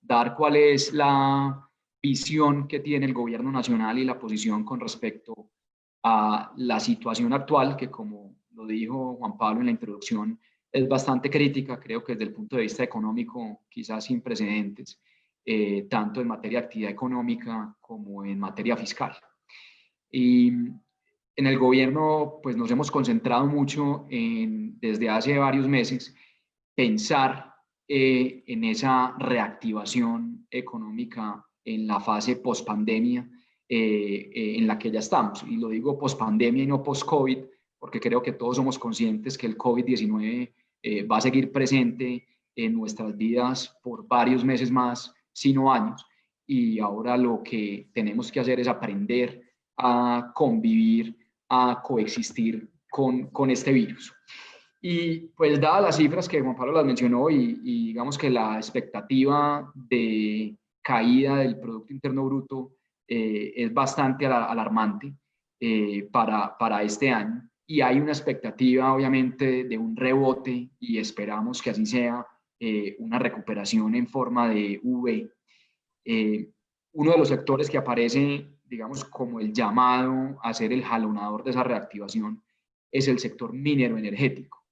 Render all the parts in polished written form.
dar cuál es la visión que tiene el gobierno nacional y la posición con respecto a la situación actual, que como lo dijo Juan Pablo en la introducción, es bastante crítica, creo que desde el punto de vista económico, quizás sin precedentes, tanto en materia de actividad económica como en materia fiscal. Y en el gobierno, pues nos hemos concentrado mucho desde hace varios meses, pensar en esa reactivación económica en la fase post-pandemia en la que ya estamos. Y lo digo post-pandemia y no post-COVID, porque creo que todos somos conscientes que el COVID-19 va a seguir presente en nuestras vidas por varios meses más, sino años. Y ahora lo que tenemos que hacer es aprender a convivir, a coexistir con este virus. Y pues dadas las cifras que Juan Pablo las mencionó y digamos que la expectativa de caída del Producto Interno Bruto es bastante alarmante para este año y hay una expectativa obviamente de un rebote y esperamos que así sea, una recuperación en forma de V. Uno de los sectores que aparece, digamos, como el llamado a ser el jalonador de esa reactivación es el sector minero energético.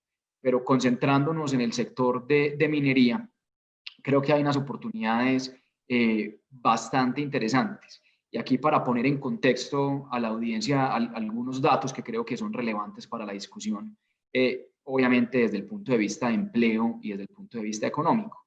Pero concentrándonos en el sector de minería, creo que hay unas oportunidades bastante interesantes. Y aquí para poner en contexto a la audiencia algunos datos que creo que son relevantes para la discusión, obviamente desde el punto de vista de empleo y desde el punto de vista económico.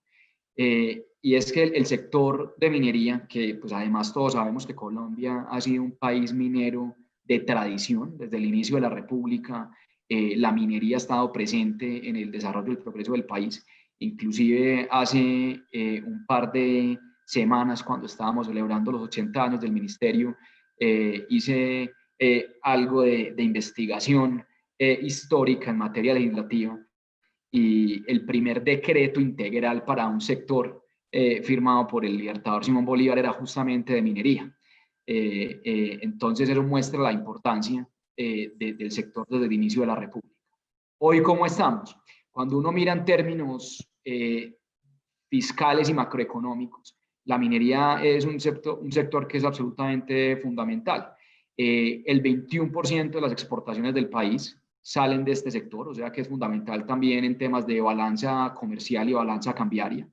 Y es que el sector de minería, que pues además todos sabemos que Colombia ha sido un país minero de tradición desde el inicio de la República, la minería ha estado presente en el desarrollo y el progreso del país. Inclusive hace un par de semanas, cuando estábamos celebrando los 80 años del ministerio, hice algo de investigación histórica en materia legislativa y el primer decreto integral para un sector firmado por el libertador Simón Bolívar era justamente de minería. Entonces eso muestra la importancia del sector desde el inicio de la República. Hoy, ¿cómo estamos? Cuando uno mira en términos fiscales y macroeconómicos, la minería es un sector que es absolutamente fundamental. El 21% de las exportaciones del país salen de este sector, o sea que es fundamental también en temas de balanza comercial y balanza cambiaria.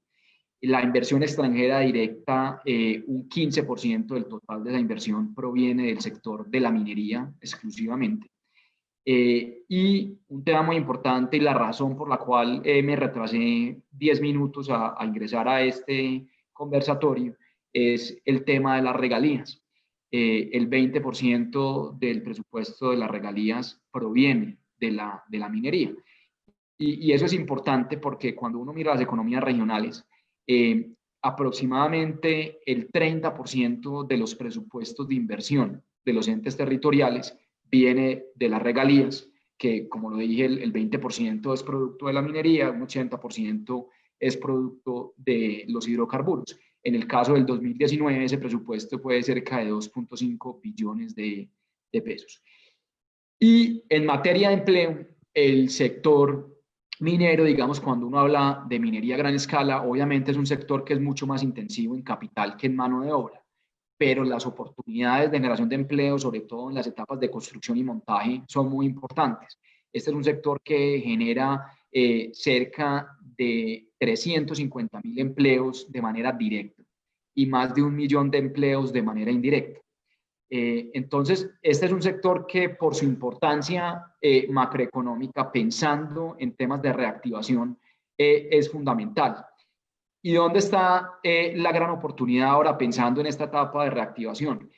La inversión extranjera directa, un 15% del total de esa inversión proviene del sector de la minería exclusivamente. Y un tema muy importante y la razón por la cual me retrasé 10 minutos a ingresar a este conversatorio es el tema de las regalías. El 20% del presupuesto de las regalías proviene de la minería. Y eso es importante porque cuando uno mira las economías regionales, aproximadamente el 30% de los presupuestos de inversión de los entes territoriales viene de las regalías, que como lo dije, el 20% es producto de la minería, un 80% es producto de los hidrocarburos. En el caso del 2019, ese presupuesto fue cerca de 2.5 billones de pesos. Y en materia de empleo, el sector minero, digamos, cuando uno habla de minería a gran escala, obviamente es un sector que es mucho más intensivo en capital que en mano de obra, pero las oportunidades de generación de empleo, sobre todo en las etapas de construcción y montaje, son muy importantes. Este es un sector que genera cerca de 350.000 empleos de manera directa y más de 1 millón de empleos de manera indirecta. Entonces, este es un sector que por su importancia macroeconómica, pensando en temas de reactivación, es fundamental. ¿Y dónde está la gran oportunidad ahora pensando en esta etapa de reactivación?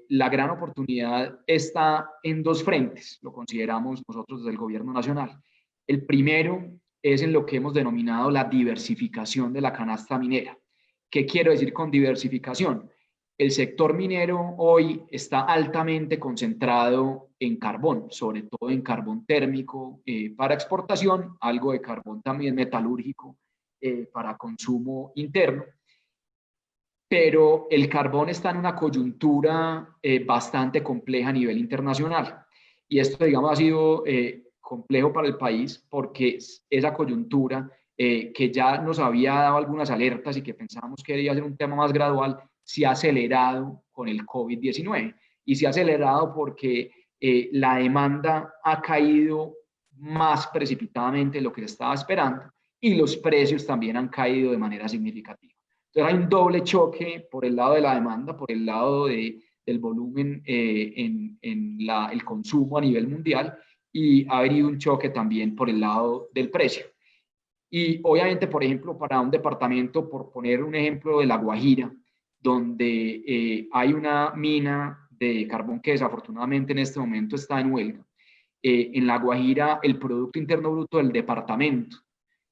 La gran oportunidad está en dos frentes, lo consideramos nosotros desde el gobierno nacional. El primero es en lo que hemos denominado la diversificación de la canasta minera. ¿Qué quiero decir con diversificación? El sector minero hoy está altamente concentrado en carbón, sobre todo en carbón térmico para exportación, algo de carbón también metalúrgico para consumo interno. Pero el carbón está en una coyuntura bastante compleja a nivel internacional. Y esto, digamos, ha sido complejo para el país porque esa coyuntura que ya nos había dado algunas alertas y que pensábamos que debía ser un tema más gradual, se ha acelerado con el COVID-19. Y se ha acelerado porque la demanda ha caído más precipitadamente de lo que se estaba esperando y los precios también han caído de manera significativa. Entonces hay un doble choque por el lado de la demanda, por el lado del volumen en el consumo a nivel mundial, y ha habido un choque también por el lado del precio. Y obviamente, por ejemplo, para un departamento, por poner un ejemplo de La Guajira, donde hay una mina de carbón que desafortunadamente en este momento está en huelga. En La Guajira, el Producto Interno Bruto del departamento,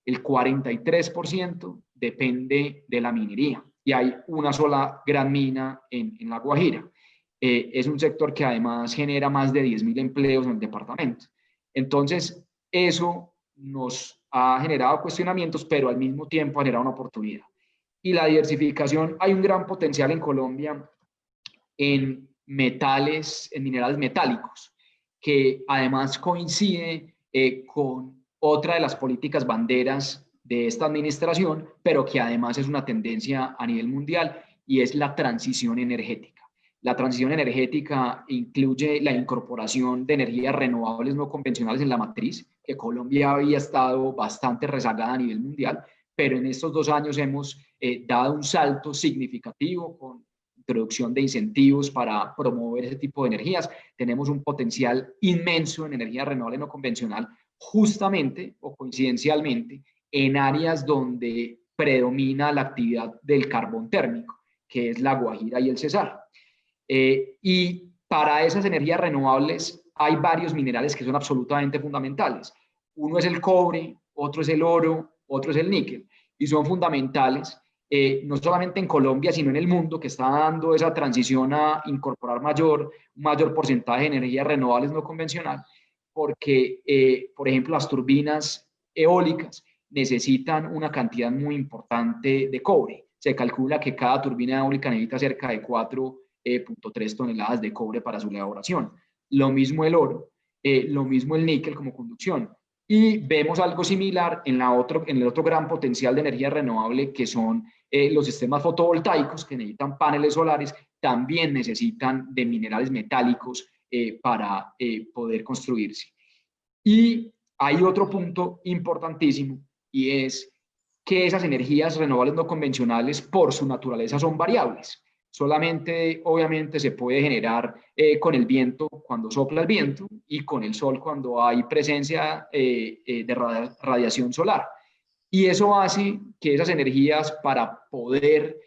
el 43% depende de la minería y hay una sola gran mina en La Guajira. Es un sector que además genera más de 10.000 empleos en el departamento. Entonces, eso nos ha generado cuestionamientos, pero al mismo tiempo ha generado una oportunidad. Y la diversificación, hay un gran potencial en Colombia en metales, en minerales metálicos, que además coincide con otra de las políticas banderas de esta administración, pero que además es una tendencia a nivel mundial, y es la transición energética. La transición energética incluye la incorporación de energías renovables no convencionales en la matriz, que Colombia había estado bastante rezagada a nivel mundial, pero en estos 2 años hemos dado un salto significativo con introducción de incentivos para promover ese tipo de energías. Tenemos un potencial inmenso en energía renovable no convencional, justamente o coincidencialmente en áreas donde predomina la actividad del carbón térmico, que es La Guajira y el Cesar. Y para esas energías renovables hay varios minerales que son absolutamente fundamentales. Uno es el cobre, otro es el oro, otro es el níquel, y son fundamentales no solamente en Colombia, sino en el mundo, que está dando esa transición a incorporar un mayor porcentaje de energías renovables no convencional, porque, por ejemplo, las turbinas eólicas necesitan una cantidad muy importante de cobre. Se calcula que cada turbina eólica necesita cerca de 4,3 toneladas de cobre para su elaboración. Lo mismo el oro, lo mismo el níquel como conducción. Y vemos algo similar en el otro gran potencial de energía renovable, que son los sistemas fotovoltaicos, que necesitan paneles solares, también necesitan de minerales metálicos para poder construirse. Y hay otro punto importantísimo, y es que esas energías renovables no convencionales, por su naturaleza, son variables. Solamente, obviamente, se puede generar con el viento cuando sopla el viento y con el sol cuando hay presencia de radiación solar. Y eso hace que esas energías, para poder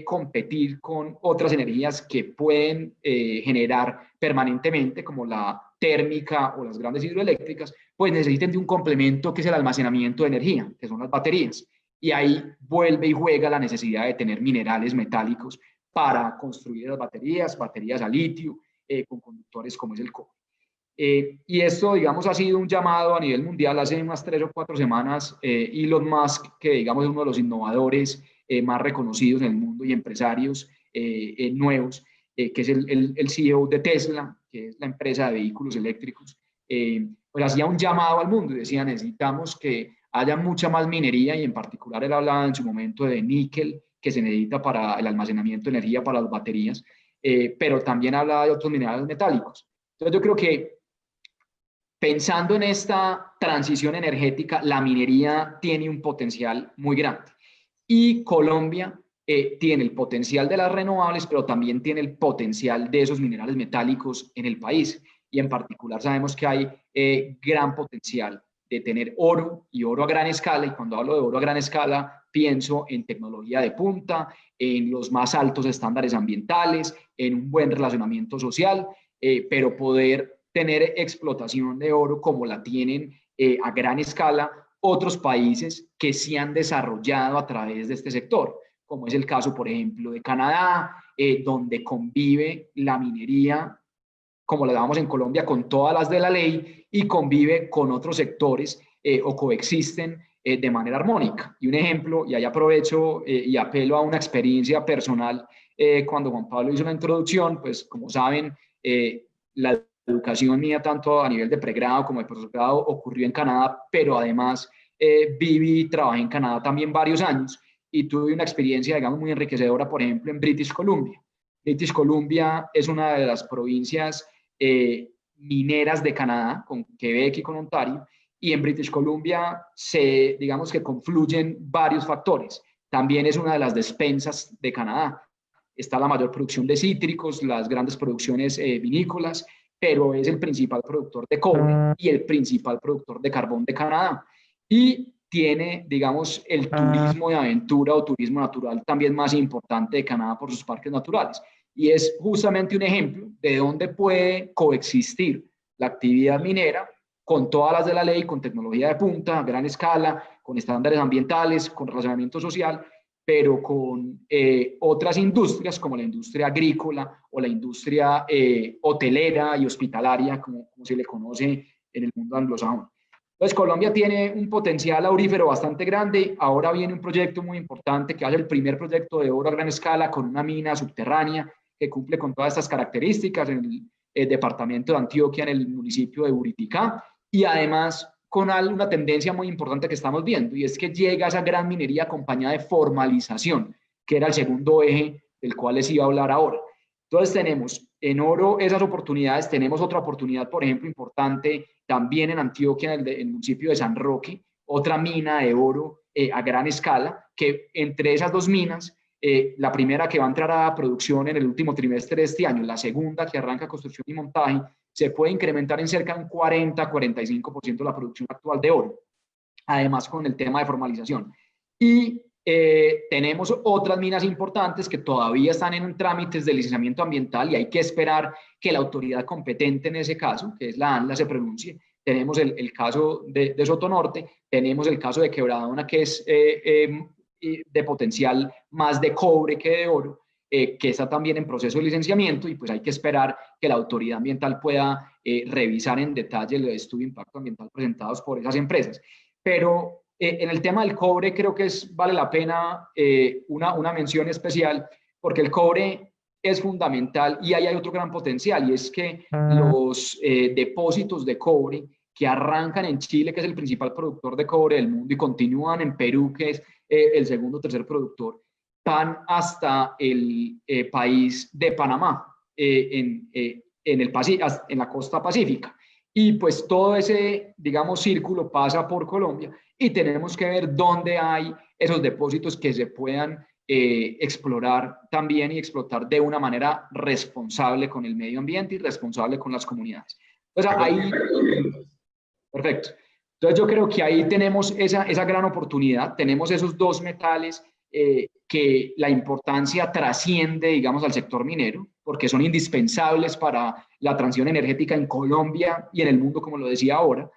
competir con otras energías que pueden generar permanentemente, como la térmica o las grandes hidroeléctricas, pues necesiten de un complemento que es el almacenamiento de energía, que son las baterías. Y ahí vuelve y juega la necesidad de tener minerales metálicos para construir las baterías a litio, con conductores como es el cobre. Y esto, digamos, ha sido un llamado a nivel mundial. Hace unas 3 o 4 semanas, Elon Musk, que digamos es uno de los innovadores más reconocidos en el mundo y empresarios nuevos, que es el CEO de Tesla, que es la empresa de vehículos eléctricos, pues hacía un llamado al mundo y decía: necesitamos que haya mucha más minería, y en particular él hablaba en su momento de níquel, que se necesita para el almacenamiento de energía para las baterías, pero también hablaba de otros minerales metálicos. Entonces yo creo que, pensando en esta transición energética, la minería tiene un potencial muy grande. Y Colombia tiene el potencial de las renovables, pero también tiene el potencial de esos minerales metálicos en el país. Y en particular sabemos que hay gran potencial de tener oro, y oro a gran escala. Y cuando hablo de oro a gran escala, pienso en tecnología de punta, en los más altos estándares ambientales, en un buen relacionamiento social, pero poder tener explotación de oro como la tienen a gran escala otros países que se han desarrollado a través de este sector, como es el caso, por ejemplo, de Canadá, donde convive la minería, como la llamamos en Colombia, con todas las de la ley, y convive con otros sectores o coexisten de manera armónica. Y un ejemplo, y ahí aprovecho y apelo a una experiencia personal, cuando Juan Pablo hizo la introducción, pues como saben, la educación mía, tanto a nivel de pregrado como de posgrado, ocurrió en Canadá, pero además viví y trabajé en Canadá también varios años y tuve una experiencia, digamos, muy enriquecedora, por ejemplo, en British Columbia. British Columbia es una de las provincias mineras de Canadá, con Quebec y con Ontario, y en British Columbia digamos que confluyen varios factores. También es una de las despensas de Canadá. Está la mayor producción de cítricos, las grandes producciones vinícolas, pero es el principal productor de cobre y el principal productor de carbón de Canadá. Y tiene, digamos, el turismo de aventura o turismo natural también más importante de Canadá por sus parques naturales. Y es justamente un ejemplo de dónde puede coexistir la actividad minera con todas las de la ley, con tecnología de punta, a gran escala, con estándares ambientales, con relacionamiento social, pero con otras industrias como la industria agrícola o la industria hotelera y hospitalaria, como se le conoce en el mundo anglosajón. Entonces, Colombia tiene un potencial aurífero bastante grande. Ahora viene un proyecto muy importante que hace el primer proyecto de oro a gran escala con una mina subterránea que cumple con todas estas características en el departamento de Antioquia, en el municipio de Buriticá, y además con una tendencia muy importante que estamos viendo, y es que llega esa gran minería acompañada de formalización, que era el segundo eje del cual les iba a hablar ahora. Entonces tenemos en oro esas oportunidades, tenemos otra oportunidad, por ejemplo, importante también en Antioquia, en el municipio de San Roque, otra mina de oro a gran escala, que entre esas dos minas, la primera que va a entrar a producción en el último trimestre de este año, la segunda que arranca construcción y montaje, se puede incrementar en cerca de un 40-45% la producción actual de oro, además con el tema de formalización. Y tenemos otras minas importantes que todavía están en trámites de licenciamiento ambiental y hay que esperar que la autoridad competente en ese caso, que es la ANLA, se pronuncie. Tenemos el caso de Sotonorte, tenemos el caso de Quebradona, que es de potencial más de cobre que de oro, que está también en proceso de licenciamiento y pues hay que esperar que la autoridad ambiental pueda revisar en detalle el estudio de impacto ambiental presentados por esas empresas. Pero en el tema del cobre creo que vale la pena una mención especial porque el cobre es fundamental y ahí hay otro gran potencial y es que los depósitos de cobre que arrancan en Chile, que es el principal productor de cobre del mundo, y continúan en Perú, que es el segundo o tercer productor, van hasta el país de Panamá, en la costa pacífica. Y pues todo ese, digamos, círculo pasa por Colombia y tenemos que ver dónde hay esos depósitos que se puedan explorar también y explotar de una manera responsable con el medio ambiente y responsable con las comunidades. Entonces, ahí, perfecto. Entonces, yo creo que ahí tenemos esa gran oportunidad, tenemos esos dos metales que la importancia trasciende, digamos, al sector minero, porque son indispensables para la transición energética en Colombia y en el mundo, como lo decía ahora,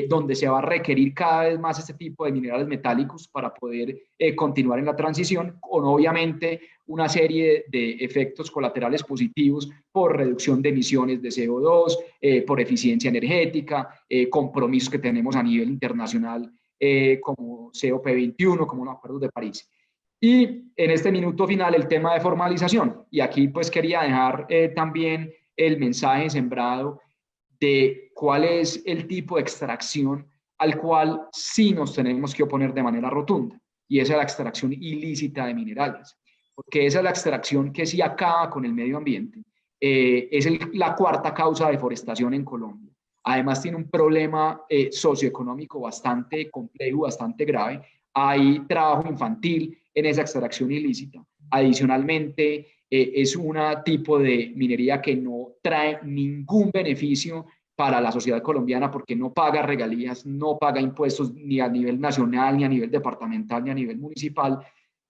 donde se va a requerir cada vez más este tipo de minerales metálicos para poder continuar en la transición, con obviamente una serie de efectos colaterales positivos por reducción de emisiones de CO2, por eficiencia energética, compromisos que tenemos a nivel internacional como COP21, como los acuerdos de París. Y en este minuto final el tema de formalización. Y aquí pues quería dejar también el mensaje sembrado de cuál es el tipo de extracción al cual sí nos tenemos que oponer de manera rotunda. Y esa es la extracción ilícita de minerales. Porque esa es la extracción que sí acaba con el medio ambiente. Es la cuarta causa de deforestación en Colombia. Además tiene un problema socioeconómico bastante complejo, bastante grave. Hay trabajo infantil en esa extracción ilícita. Adicionalmente, es un tipo de minería que no trae ningún beneficio para la sociedad colombiana porque no paga regalías, no paga impuestos ni a nivel nacional, ni a nivel departamental, ni a nivel municipal.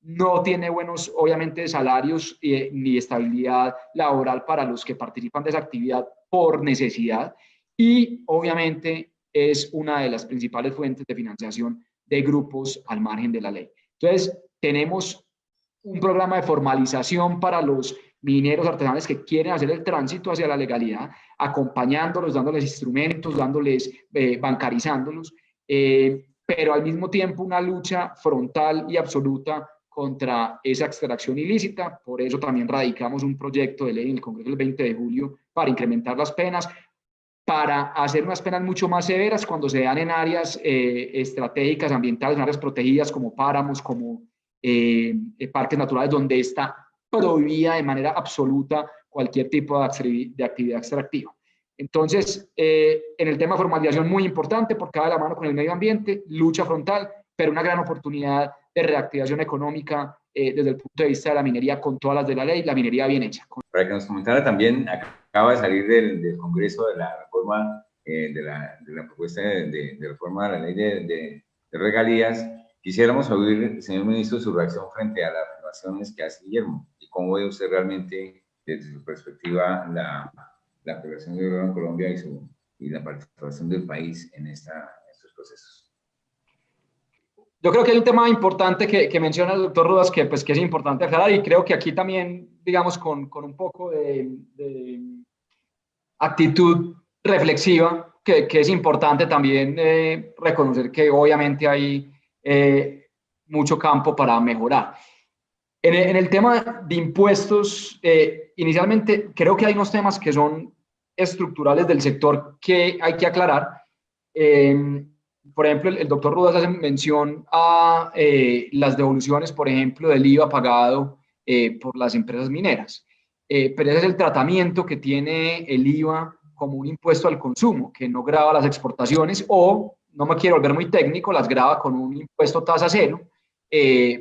No tiene buenos, obviamente, salarios ni estabilidad laboral para los que participan de esa actividad por necesidad y, obviamente, es una de las principales fuentes de financiación de grupos al margen de la ley. Entonces, tenemos un programa de formalización para los mineros artesanales que quieren hacer el tránsito hacia la legalidad, acompañándolos, dándoles instrumentos, dándoles, bancarizándolos, pero al mismo tiempo una lucha frontal y absoluta contra esa extracción ilícita. Por eso también radicamos un proyecto de ley en el Congreso el 20 de julio para incrementar las penas, para hacer unas penas mucho más severas cuando se dan en áreas estratégicas, ambientales, en áreas protegidas como páramos, como parques naturales, donde está prohibida de manera absoluta cualquier tipo de actividad extractiva. Entonces, en el tema de formalización, muy importante porque va de la mano con el medio ambiente, lucha frontal, pero una gran oportunidad de reactivación económica desde el punto de vista de la minería con todas las de la ley, la minería bien hecha. Para que nos comentara también, acaba de salir del Congreso de la reforma, de la propuesta de reforma de la ley de regalías. Quisiéramos oír, señor ministro, su reacción frente a las afirmaciones que hace Guillermo y cómo ve usted realmente, desde su perspectiva, la población de oro en Colombia y la participación del país en estos procesos. Yo creo que hay un tema importante que menciona el doctor Rodas que es importante aclarar, y creo que aquí también, digamos, con un poco de actitud reflexiva, que es importante también reconocer que obviamente hay mucho campo para mejorar. En el tema de impuestos, inicialmente creo que hay unos temas que son estructurales del sector que hay que aclarar. Por ejemplo, el doctor Rudas hace mención a las devoluciones, por ejemplo, del IVA pagado por las empresas mineras. Pero ese es el tratamiento que tiene el IVA como un impuesto al consumo, que no grava las exportaciones o, no me quiero volver muy técnico, las grava con un impuesto tasa cero,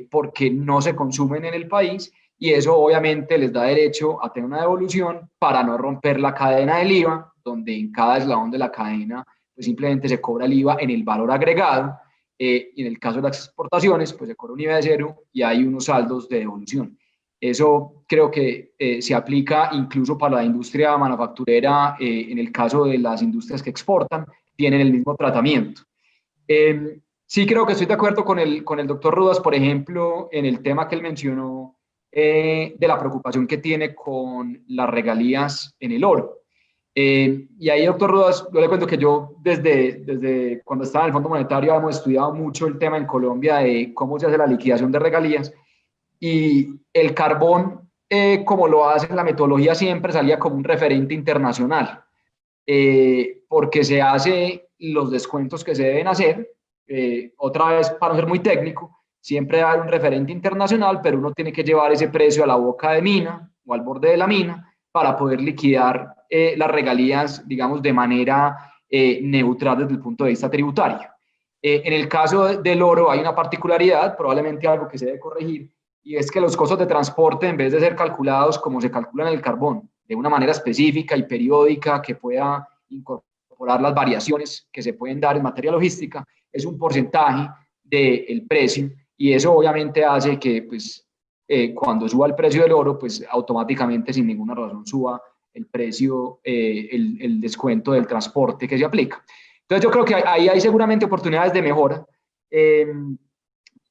porque no se consumen en el país, y eso obviamente les da derecho a tener una devolución para no romper la cadena del IVA, donde en cada eslabón de la cadena pues simplemente se cobra el IVA en el valor agregado, y en el caso de las exportaciones pues se cobra un IVA de cero y hay unos saldos de devolución. Eso creo que se aplica incluso para la industria manufacturera, en el caso de las industrias que exportan, tienen el mismo tratamiento. Sí creo que estoy de acuerdo con el doctor Rudas, por ejemplo, en el tema que él mencionó, de la preocupación que tiene con las regalías en el oro. Y ahí, doctor Rudas, yo le cuento que yo desde cuando estaba en el Fondo Monetario hemos estudiado mucho el tema en Colombia de cómo se hace la liquidación de regalías, y el carbón, como lo hace la metodología, siempre salía como un referente internacional, porque se hace los descuentos que se deben hacer. Otra vez, para no ser muy técnico, siempre hay un referente internacional, pero uno tiene que llevar ese precio a la boca de mina o al borde de la mina para poder liquidar las regalías, digamos, de manera neutral desde el punto de vista tributario. En el caso del oro hay una particularidad, probablemente algo que se debe corregir, y es que los costos de transporte, en vez de ser calculados como se calculan en el carbón, de una manera específica y periódica que pueda incorporar las variaciones que se pueden dar en materia logística, es un porcentaje del precio, y eso obviamente hace que pues, cuando suba el precio del oro, pues automáticamente sin ninguna razón suba el precio, el descuento del transporte que se aplica. Entonces yo creo que ahí hay seguramente oportunidades de mejora,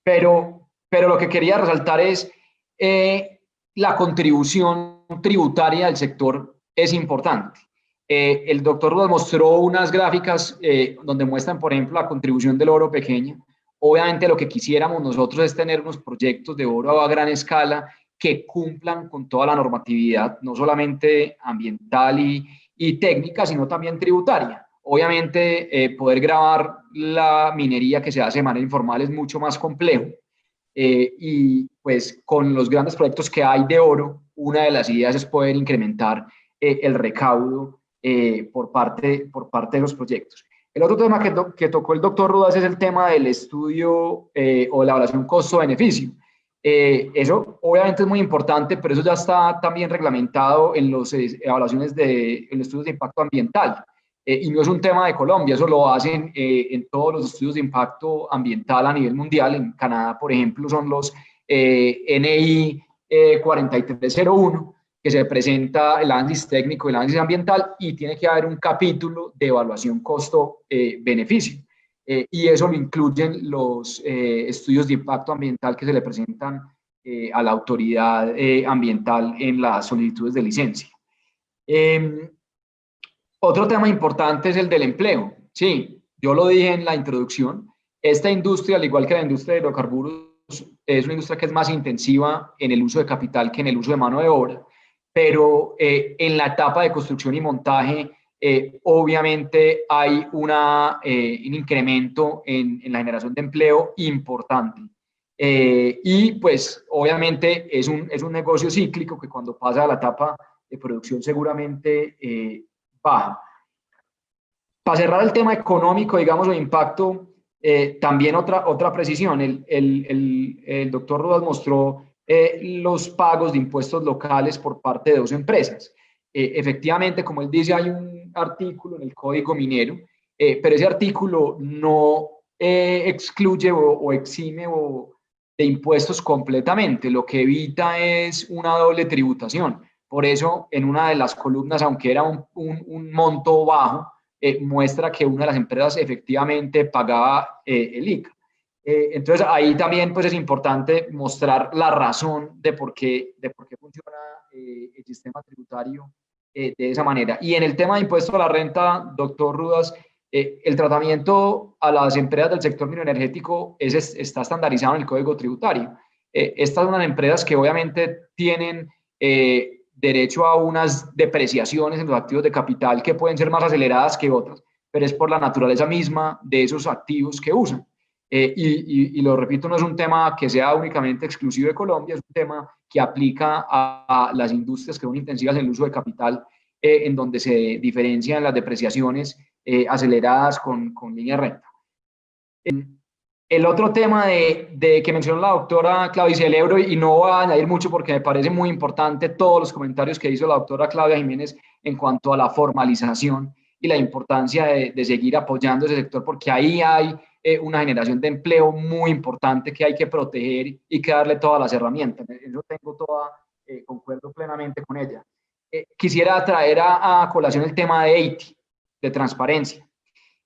pero lo que quería resaltar es la contribución tributaria del sector es importante. El doctor nos mostró unas gráficas donde muestran, por ejemplo, la contribución del oro pequeña. Obviamente lo que quisiéramos nosotros es tener unos proyectos de oro a gran escala que cumplan con toda la normatividad, no solamente ambiental y técnica, sino también tributaria. Obviamente poder gravar la minería que se hace de manera informal es mucho más complejo, y pues con los grandes proyectos que hay de oro, una de las ideas es poder incrementar el recaudo por parte de los proyectos. El otro tema que tocó el doctor Rodas es el tema del estudio o la evaluación costo-beneficio. Eso obviamente es muy importante, pero eso ya está también reglamentado en las evaluaciones en estudios de impacto ambiental. Y no es un tema de Colombia, eso lo hacen en todos los estudios de impacto ambiental a nivel mundial. En Canadá, por ejemplo, son los NI 4301, que se presenta el análisis técnico y el análisis ambiental, y tiene que haber un capítulo de evaluación costo-beneficio. Y eso lo incluyen los estudios de impacto ambiental que se le presentan a la autoridad ambiental en las solicitudes de licencia. Otro tema importante es el del empleo. Sí, yo lo dije en la introducción, esta industria, al igual que la industria de hidrocarburos, es una industria que es más intensiva en el uso de capital que en el uso de mano de obra, pero en la etapa de construcción y montaje obviamente hay un incremento en la generación de empleo importante. Y pues obviamente es un negocio cíclico que cuando pasa a la etapa de producción seguramente baja. Para cerrar el tema económico, digamos, o impacto, también otra precisión. El doctor Rodas mostró los pagos de impuestos locales por parte de dos empresas. Efectivamente, como él dice, hay un artículo en el Código Minero, pero ese artículo no excluye o exime de impuestos completamente. Lo que evita es una doble tributación. Por eso, en una de las columnas, aunque era un monto bajo, muestra que una de las empresas efectivamente pagaba el ICA. Entonces, ahí también pues, es importante mostrar la razón de por qué funciona el sistema tributario de esa manera. Y en el tema de impuesto a la renta, doctor Rudas, el tratamiento a las empresas del sector mineroenergético está estandarizado en el Código Tributario. Estas son unas empresas que obviamente tienen derecho a unas depreciaciones en los activos de capital que pueden ser más aceleradas que otras, pero es por la naturaleza misma de esos activos que usan. Y lo repito, no es un tema que sea únicamente exclusivo de Colombia, es un tema que aplica a las industrias que son intensivas en el uso de capital, en donde se diferencian las depreciaciones aceleradas con línea de renta. El otro tema que mencionó la doctora Claudia, y celebro, y no voy a añadir mucho porque me parece muy importante todos los comentarios que hizo la doctora Claudia Jiménez en cuanto a la formalización y la importancia de seguir apoyando ese sector, porque ahí hay una generación de empleo muy importante que hay que proteger y que darle todas las herramientas. Eso concuerdo plenamente con ella. Quisiera traer a colación el tema de EITI, de transparencia.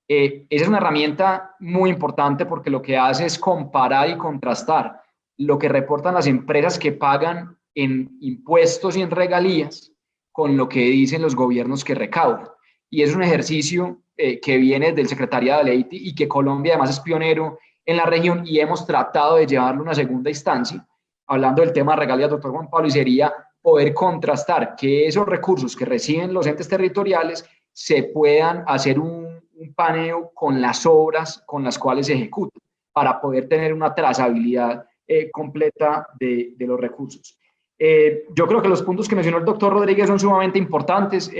Esa es una herramienta muy importante porque lo que hace es comparar y contrastar lo que reportan las empresas que pagan en impuestos y en regalías con lo que dicen los gobiernos que recaudan. Y es un ejercicio que viene del Secretariado de EITI y que Colombia además es pionero en la región y hemos tratado de llevarlo a una segunda instancia. Hablando del tema de regalías, doctor Juan Pablo, y sería poder contrastar que esos recursos que reciben los entes territoriales se puedan hacer un paneo con las obras con las cuales se ejecutan para poder tener una trazabilidad completa de los recursos. Yo creo que los puntos que mencionó el doctor Rodríguez son sumamente importantes.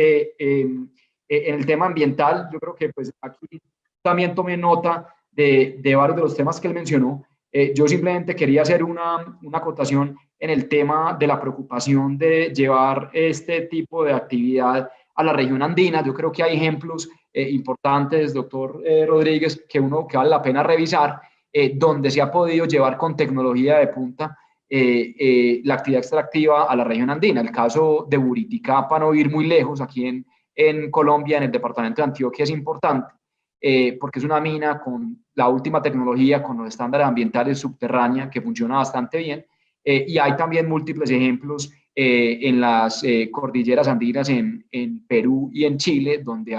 En el tema ambiental, yo creo que pues, aquí también tomé nota de varios de los temas que él mencionó. Yo simplemente quería hacer una acotación en el tema de la preocupación de llevar este tipo de actividad a la región andina. Yo creo que hay ejemplos importantes, doctor Rodríguez, que vale la pena revisar, donde se ha podido llevar con tecnología de punta la actividad extractiva a la región andina. El caso de Buriticá, para no ir muy lejos, aquí en Colombia, en el departamento de Antioquia, es importante, porque es una mina con la última tecnología, con los estándares ambientales subterránea, que funciona bastante bien, y hay también múltiples ejemplos en las cordilleras andinas en Perú y en Chile, donde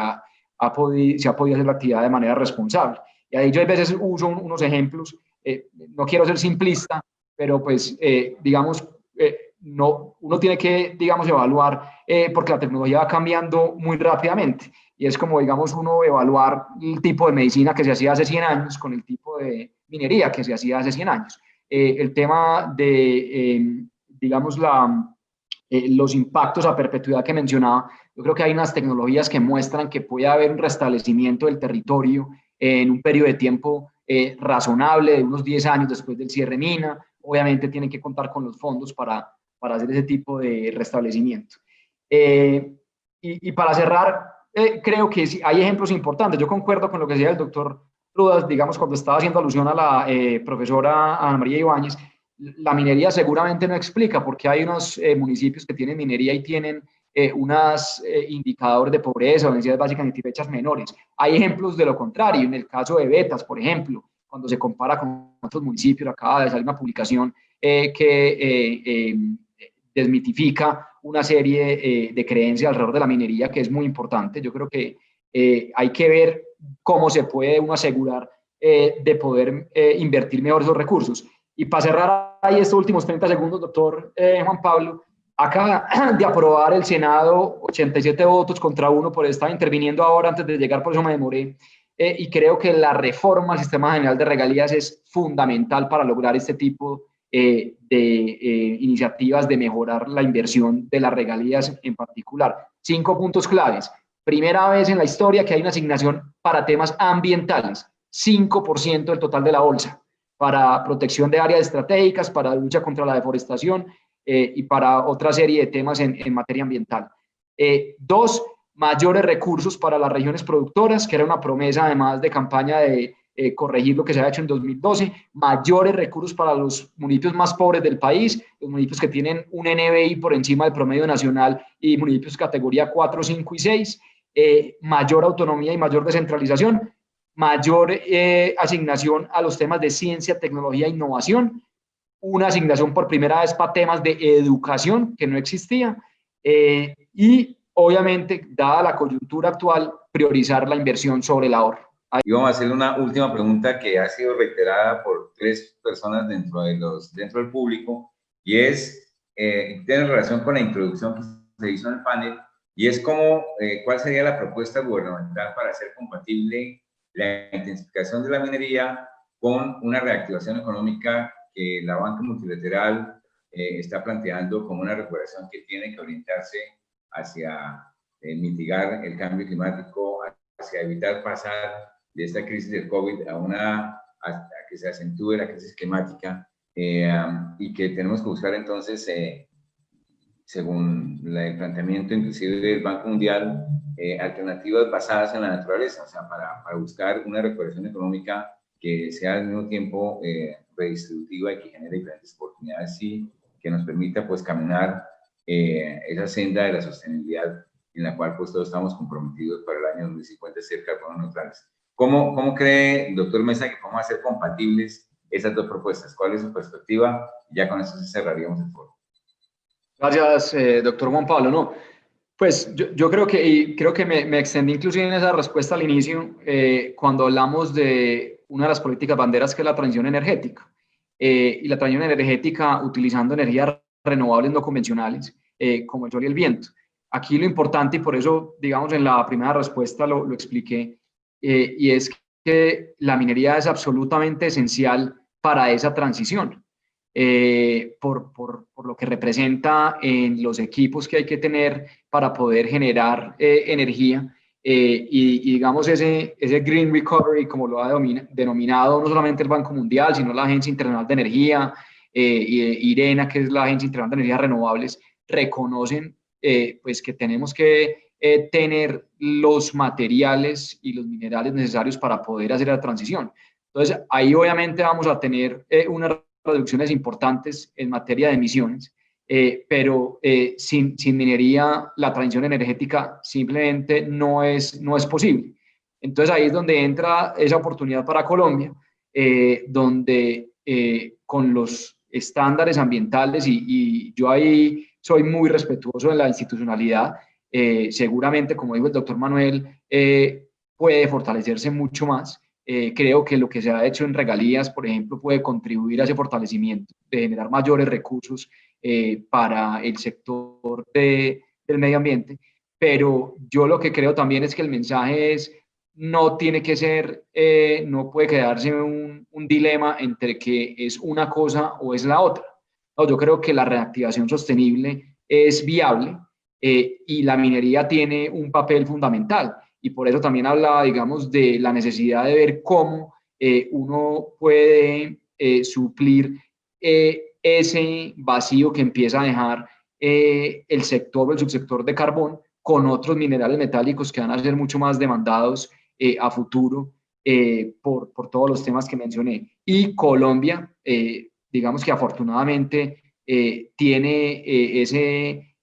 se ha podido hacer la actividad de manera responsable. Y ahí yo a veces uso unos ejemplos, no quiero ser simplista, pero pues digamos, uno tiene que, digamos, evaluar, porque la tecnología va cambiando muy rápidamente, y es como, digamos, uno evaluar el tipo de medicina que se hacía hace 100 años con el tipo de minería que se hacía hace 100 años. El tema de, digamos, los impactos a perpetuidad que mencionaba, yo creo que hay unas tecnologías que muestran que puede haber un restablecimiento del territorio en un periodo de tiempo razonable, de unos 10 años después del cierre mina. Obviamente tienen que contar con los fondos para hacer ese tipo de restablecimiento. Y para cerrar, creo que sí, hay ejemplos importantes. Yo concuerdo con lo que decía el doctor Rudas, digamos, cuando estaba haciendo alusión a la profesora Ana María Ibáñez. La minería seguramente no explica porque hay unos municipios que tienen minería y tienen unos indicadores de pobreza o necesidades básicas y fechas menores. Hay ejemplos de lo contrario, en el caso de Betas, por ejemplo, cuando se compara con otros municipios, acaba de salir una publicación que desmitifica una serie de creencias alrededor de la minería que es muy importante. Yo creo que hay que ver cómo se puede uno asegurar de poder invertir mejor esos recursos. Y para cerrar ahí estos últimos 30 segundos, doctor Juan Pablo, Acaba de aprobar el Senado 87 votos contra 1, por estaba interviniendo ahora antes de llegar, por eso me demoré. Y creo que la reforma al sistema general de regalías es fundamental para lograr este tipo de iniciativas de mejorar la inversión de las regalías en particular. 5 puntos claves. Primera vez en la historia que hay una asignación para temas ambientales, 5% del total de la bolsa, para protección de áreas estratégicas, para lucha contra la deforestación y para otra serie de temas en materia ambiental. 2, mayores recursos para las regiones productoras, que era una promesa además de campaña de corregir lo que se ha hecho en 2012, mayores recursos para los municipios más pobres del país, los municipios que tienen un NBI por encima del promedio nacional y municipios categoría 4, 5 y 6, mayor autonomía y mayor descentralización, mayor asignación a los temas de ciencia, tecnología e innovación, una asignación por primera vez para temas de educación que no existía y obviamente, dada la coyuntura actual, priorizar la inversión sobre el ahorro. Y vamos a hacer una última pregunta que ha sido reiterada por 3 personas dentro del público, y es, tiene relación con la introducción que se hizo en el panel, y es cómo, cuál sería la propuesta gubernamental para hacer compatible la intensificación de la minería con una reactivación económica que la banca multilateral está planteando como una recuperación que tiene que orientarse hacia mitigar el cambio climático, hacia evitar pasar de esta crisis del COVID a que se acentúe la crisis climática y que tenemos que buscar entonces, según el planteamiento inclusive del Banco Mundial, alternativas basadas en la naturaleza, o sea, para buscar una recuperación económica que sea al mismo tiempo redistributiva y que genere diferentes oportunidades y que nos permita pues caminar esa senda de la sostenibilidad en la cual pues todos estamos comprometidos para el año 2050 ser carbono neutrales. ¿Cómo cree, doctor Mesa, que podemos hacer compatibles esas 2 propuestas? ¿Cuál es su perspectiva? Ya con eso cerraríamos el foro. Gracias, doctor Juan Pablo. No, pues yo creo que me extendí inclusive en esa respuesta al inicio cuando hablamos de una de las políticas banderas que es la transición energética. Y la transición energética utilizando energías renovables no convencionales como el sol y el viento. Aquí lo importante, y por eso, digamos, en la primera respuesta lo expliqué, y es que la minería es absolutamente esencial para esa transición. Por lo que representa en los equipos que hay que tener para poder generar energía y digamos ese Green Recovery, como lo ha denominado no solamente el Banco Mundial, sino la Agencia Internacional de Energía y IRENA, que es la Agencia Internacional de Energías Renovables, reconocen pues que tenemos que tener los materiales y los minerales necesarios para poder hacer la transición. Entonces, ahí obviamente vamos a tener una reducciones importantes en materia de emisiones, pero sin minería la transición energética simplemente no es posible. Entonces ahí es donde entra esa oportunidad para Colombia, donde con los estándares ambientales y yo ahí soy muy respetuoso de la institucionalidad, seguramente, como dijo el doctor Manuel, puede fortalecerse mucho más. Creo que lo que se ha hecho en regalías, por ejemplo, puede contribuir a ese fortalecimiento, de generar mayores recursos para el sector del medio ambiente. Pero yo lo que creo también es que el mensaje es, no tiene que ser, no puede quedarse un dilema entre que es una cosa o es la otra. No, yo creo que la reactivación sostenible es viable y la minería tiene un papel fundamental. Y por eso también hablaba, digamos, de la necesidad de ver cómo uno puede suplir ese vacío que empieza a dejar el sector o el subsector de carbón con otros minerales metálicos que van a ser mucho más demandados a futuro por todos los temas que mencioné. Y Colombia, digamos que afortunadamente tiene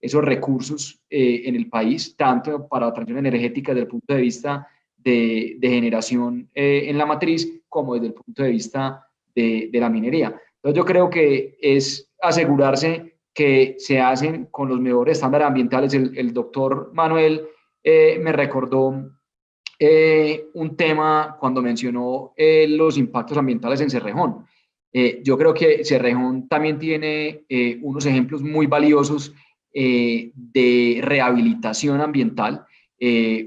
esos recursos en el país, tanto para la transición energética desde el punto de vista de generación en la matriz, como desde el punto de vista de la minería. Entonces yo creo que es asegurarse que se hacen con los mejores estándares ambientales. El doctor Manuel me recordó un tema cuando mencionó los impactos ambientales en Cerrejón. Yo creo que Cerrejón también tiene unos ejemplos muy valiosos de rehabilitación ambiental.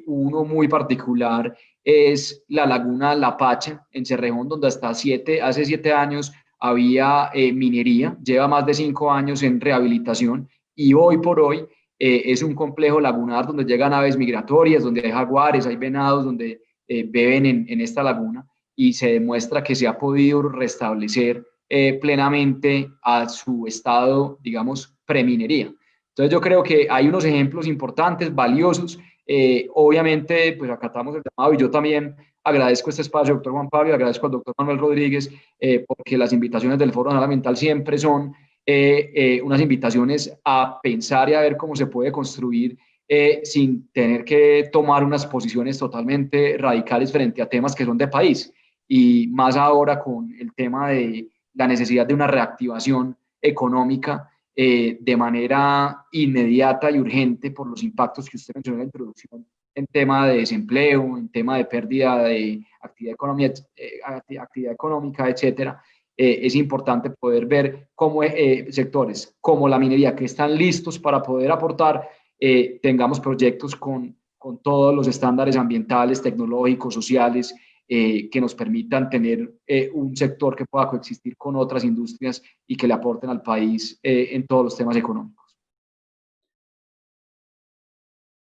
Uno muy particular es la laguna Lapache en Cerrejón, donde hasta hace 7 años había minería, lleva más de 5 años en rehabilitación y hoy por hoy es un complejo lagunar donde llegan aves migratorias, donde hay jaguares, hay venados, donde beben en esta laguna y se demuestra que se ha podido restablecer plenamente a su estado, digamos, preminería. Entonces yo creo que hay unos ejemplos importantes, valiosos. Obviamente, pues acatamos el llamado y yo también agradezco este espacio, doctor Juan Pablo, agradezco al doctor Manuel Rodríguez, porque las invitaciones del Foro Nacional Ambiental siempre son unas invitaciones a pensar y a ver cómo se puede construir sin tener que tomar unas posiciones totalmente radicales frente a temas que son de país. Y más ahora con el tema de la necesidad de una reactivación económica de manera inmediata y urgente por los impactos que usted mencionó en la introducción en tema de desempleo, en tema de pérdida de actividad económica, etcétera. Es importante poder ver cómo sectores como la minería que están listos para poder aportar, tengamos proyectos con todos los estándares ambientales, tecnológicos, sociales, que nos permitan tener un sector que pueda coexistir con otras industrias y que le aporten al país en todos los temas económicos.